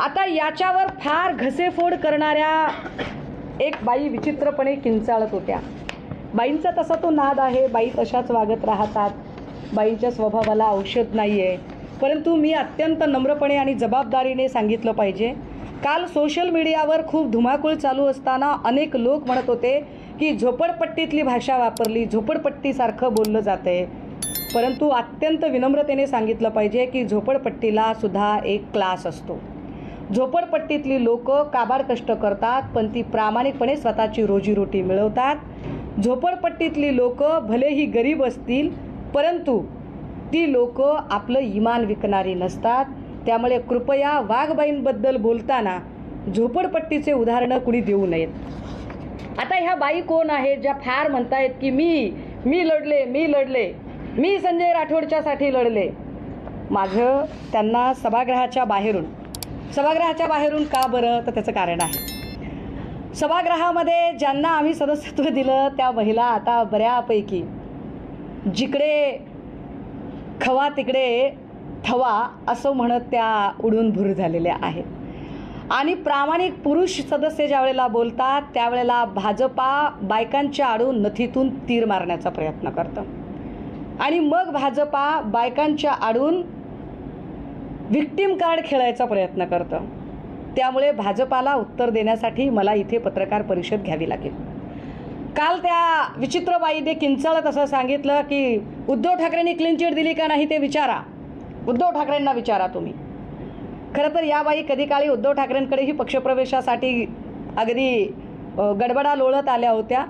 आता याच्यावर फार घसेफोड करणाऱ्या एक बाई विचित्रपणे किंचाळत होत्या. बाईंचा तसा तो नाद आहे, बाई तशाच वागत राहतात, बाईंच्या स्वभावाला औषध नाही आहे. परंतु मी अत्यंत नम्रपणे आणि जबाबदारीने सांगितलं पाहिजे. काल सोशल मीडियावर खूप धुमाकूळ चालू असताना अनेक लोक म्हणत होते की झोपडपट्टीतली भाषा वापरली, झोपडपट्टीसारखं बोललं जातंय. परंतु अत्यंत विनम्रतेने सांगितलं पाहिजे की झोपडपट्टीला सुद्धा एक क्लास असतो. झोपडपट्टीतली लोक काबाड कष्ट करतात, पण ती प्रामाणिकपणे स्वतःची रोजीरोटी मिळवतात. झोपडपट्टीतली लोक भलेही गरीब असतील, परंतु ती लोक आपलं इमान विकणारी नसतात. त्यामुळे कृपया वाघबाईंबद्दल बोलताना झोपडपट्टीचे उदाहरणं कुणी देऊ नयेत. आता ह्या बाई कोण आहेत ज्या फार म्हणतायत की मी लढले, मी संजय राठोडच्यासाठी लढले. माझं त्यांना सभागृहाच्या बाहेरून का बरं, तर त्याचं कारण आहे. सभागृहामध्ये ज्यांना आम्ही सदस्यत्व दिलं त्या महिला आता बऱ्यापैकी जिकडे खवा तिकडे थवा असं म्हणत त्या उडून भूर झालेल्या आहेत. आणि प्रामाणिक पुरुष सदस्य ज्या वेळेला बोलतात त्यावेळेला भाजपा बायकांच्या आडून नथीतून तीर मारण्याचा प्रयत्न करतं आणि मग भाजपा बायकांच्या आडून व्हिक्टीम कार्ड खेळायचा प्रयत्न करतं. त्यामुळे भाजपाला उत्तर देण्यासाठी मला इथे पत्रकार परिषद घ्यावी लागेल. काल त्या विचित्रबाईने किंचाळत असं सांगितलं की उद्धव ठाकरेंनी क्लीन चिट दिली का नाही ते विचारा, उद्धव ठाकरेंना विचारा तुम्ही. खरं तर या बाई कधी काळी उद्धव ठाकरेंकडेही पक्षप्रवेशासाठी अगदी गडबडा लोळत आल्या होत्या.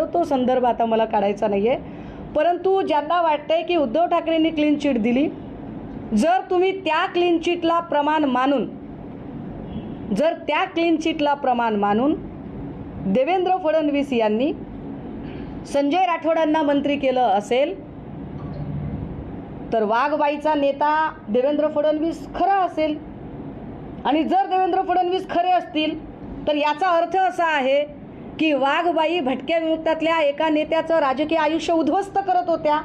तो संदर्भ आता मला काढायचा नाही आहे. परंतु ज्यांना वाटतंय की उद्धव ठाकरेंनी क्लीन चिट दिली, जर तुम्ही त्या क्लीन चिटला प्रमाण मानून देवेंद्र फडणवीस यांनी संजय राठोडांना मंत्री केलं असेल तर वाघबाईचा नेता देवेंद्र फडणवीस खरा असेल. आणि जर देवेंद्र फडणवीस खरे असतील तर याचा अर्थ असा आहे की वाघबाई भटक्या विमुक्तातल्या एका नेत्याचं राजकीय आयुष्य उद्ध्वस्त करत होत्या.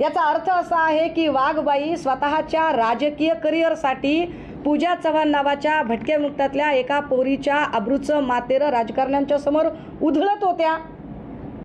याचा अर्थ असा आहे की वाघबाई स्वतःच्या राजकीय करिअरसाठी पूजा चव्हाण नावाच्या भटक्या विमुक्तातल्या एका पोरीच्या अब्रूचं मातेरं राजकारण्यांच्या समोर उधळत होत्या.